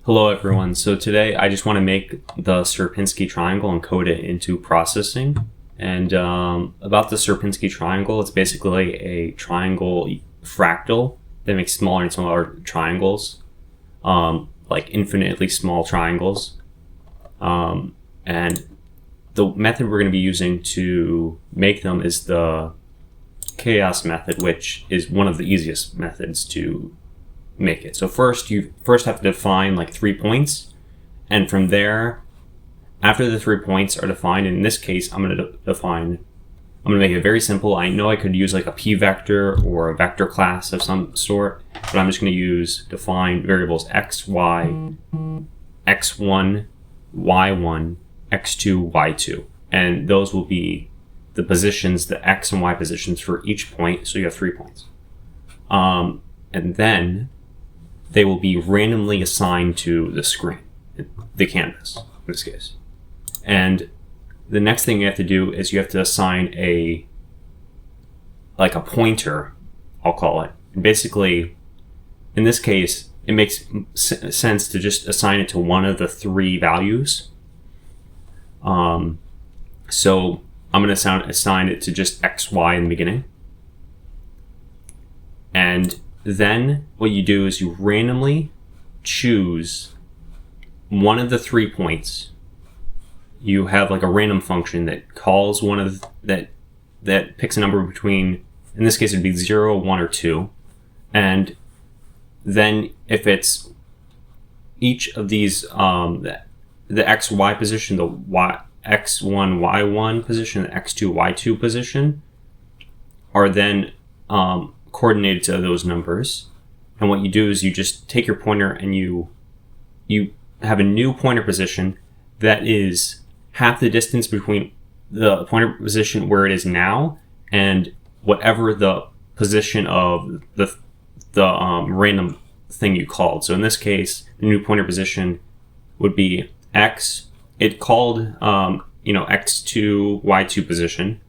Hello everyone. So today I just want to make the Sierpiński triangle and code it into processing. And about the Sierpiński triangle, it's basically a triangle fractal that makes smaller and smaller triangles, like infinitely small triangles. And the method we're going to be using to make them is the chaos method, which is one of the easiest methods to make it. So you have to define like 3 points, and from there, after the 3 points are defined, in this case I'm going to make it very simple. I know I could use like a p vector or a vector class of some sort, but I'm just going to define variables x, y, x1, y1, x2, y2, and those will be the positions, the x and y positions for each point. So you have 3 points, and then they will be randomly assigned to the screen, the canvas in this case. And the next thing you have to do is you have to assign a pointer, I'll call it. And basically, in this case, it makes sense to just assign it to one of the 3 values. So I'm going to assign it to just x, y in the beginning. And then what you do is you randomly choose one of the 3 points. You have like a random function that calls one of that picks a number between, in this case it'd be 0, 1, or 2. And then if it's each of these, the x, y position, the y, x1, y1 position, the x2, y2 position are then coordinated to those numbers. And what you do is you just take your pointer and you have a new pointer position that is half the distance between the pointer position where it is now and whatever the position of the random thing you called. So in this case, the new pointer position would be x. It called x2, y2 position.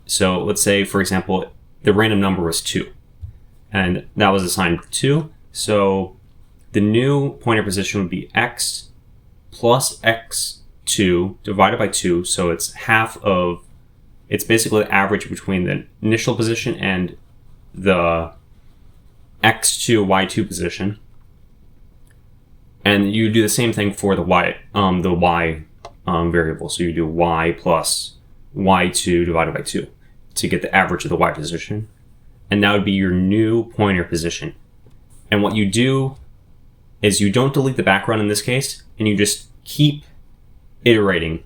So let's say, for example, the random number was 2. And that was assigned 2. So the new pointer position would be x plus x2 divided by 2. So it's basically the average between the initial position and the x2, y2 position. And you do the same thing for the y variable. So you do y plus y2 divided by 2 to get the average of the y position. And that would be your new pointer position. And what you do is you don't delete the background in this case, and you just keep iterating.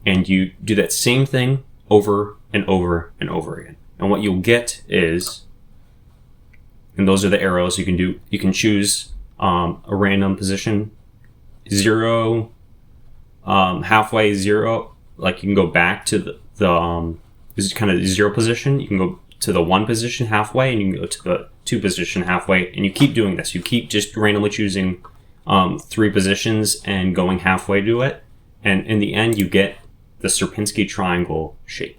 And you do that same thing over and over and over again. And what you'll get is, and those are the arrows you can choose a random position, 0, halfway 0, like you can go back to the this is kind of 0 position. You can go to the 1 position halfway, and you can go to the 2 position halfway, and you keep doing this. You keep just randomly choosing 3 positions and going halfway to it, and in the end you get the Sierpiński triangle shape.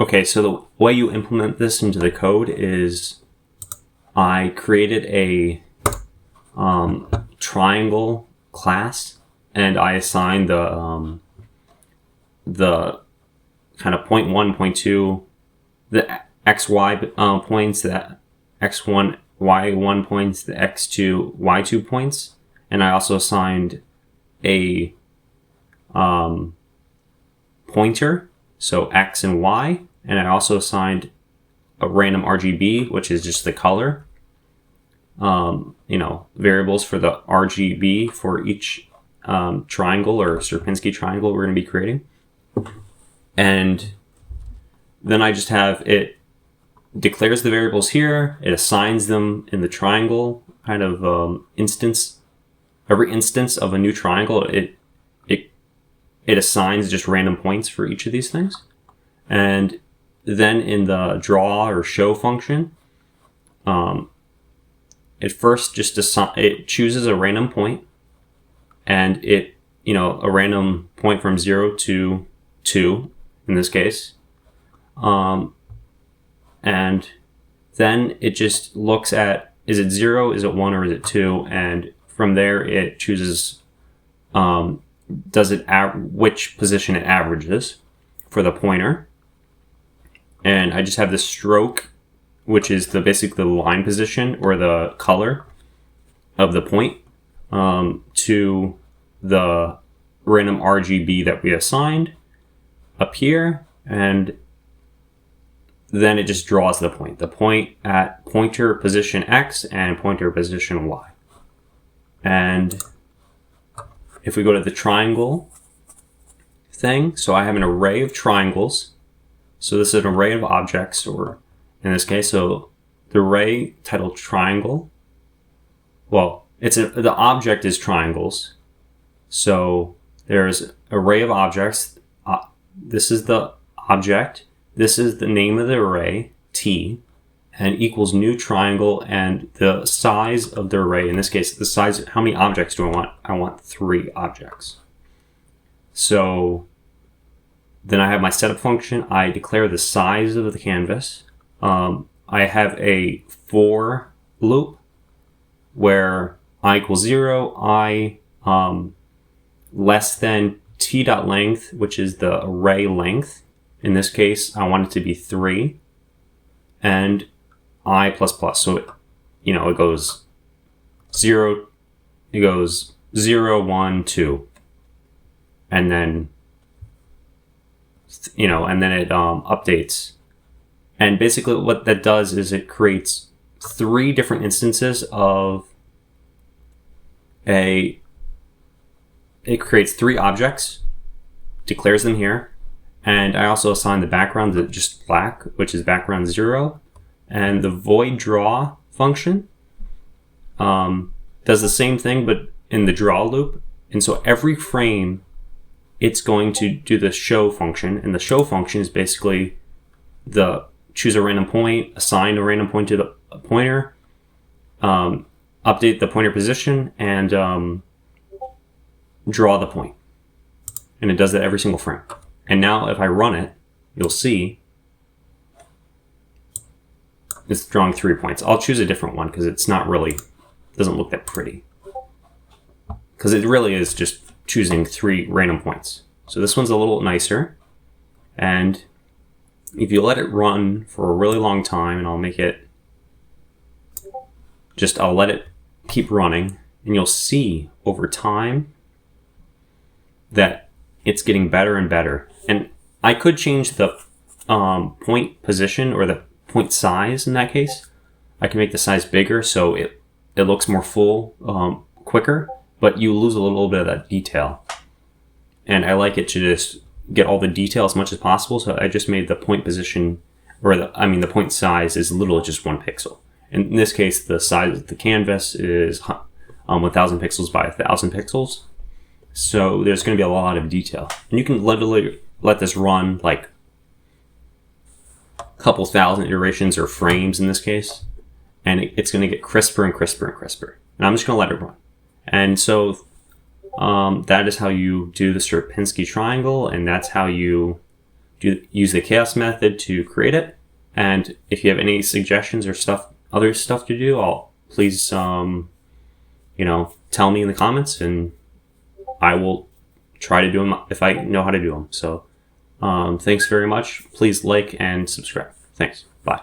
Okay, so the way you implement this into the code is I created a triangle class, and I assigned the kind of point 1, point 2, the xy points, the x1, y1 points, the x2, y2 points, and I also assigned a pointer, so x and y, and I also assigned a random RGB, which is just the color, variables for the RGB for each triangle or Sierpiński triangle we're going to be creating. And then I just have it declares the variables here, it assigns them in the triangle kind of instance. Every instance of a new triangle, it assigns just random points for each of these things. And then in the draw or show function, it first just it chooses a random point, and a random point from 0 to 2 in this case, and Then it just looks at, is it 0, is it 1, or is it 2? And from there it chooses which position it averages for the pointer. And I just have the stroke, which is basically the line position or the color of the point, to the random RGB that we assigned up here, and then it just draws the point at pointer position X and pointer position Y. And if we go to the triangle thing, so I have an array of triangles. So this is an array of objects, or in this case, so the array titled triangle, well, the object is triangles. So there's an array of objects. This is the object. This is the name of the array, T, and equals new triangle, and the size of the array, in this case, the size, how many objects do I want? I want 3 objects. So then I have my setup function. I declare the size of the canvas. I have a for loop where I equals 0, I less than t.length, which is the array length. In this case, I want it to be 3, and I plus plus. So it goes 0, 1, 2, and then and then it updates. And basically what that does is it creates 3 different instances of it creates 3 objects, declares them here, and I also assign the background to just black, which is background 0, and the void draw function does the same thing but in the draw loop. And so every frame it's going to do the show function, and the show function is basically choose a random point, assign a random point to the pointer, update the pointer position, and draw the point. And it does that every single frame. And now if I run it, you'll see it's drawing 3 points. I'll choose a different one because it's not really, doesn't look that pretty. Because it really is just choosing 3 random points. So this one's a little nicer. And if you let it run for a really long time, and I'll let it keep running, and you'll see over time that it's getting better and better. And I could change the point position or the point size in that case. I can make the size bigger so it looks more full quicker, but you lose a little bit of that detail. And I like it to just get all the detail as much as possible, so I just made the point position, or the point size is literally just 1 pixel. In this case, the size of the canvas is 1,000 pixels by 1,000 pixels. So there's going to be a lot of detail. And you can literally let this run like a couple thousand iterations or frames in this case, and it's going to get crisper and crisper and crisper. And I'm just going to let it run. And so that is how you do the Sierpiński triangle, and that's how you use the chaos method to create it. And if you have any suggestions or other stuff to do, please tell me in the comments, and I will try to do them if I know how to do them. So thanks very much. Please like and subscribe. Thanks. Bye.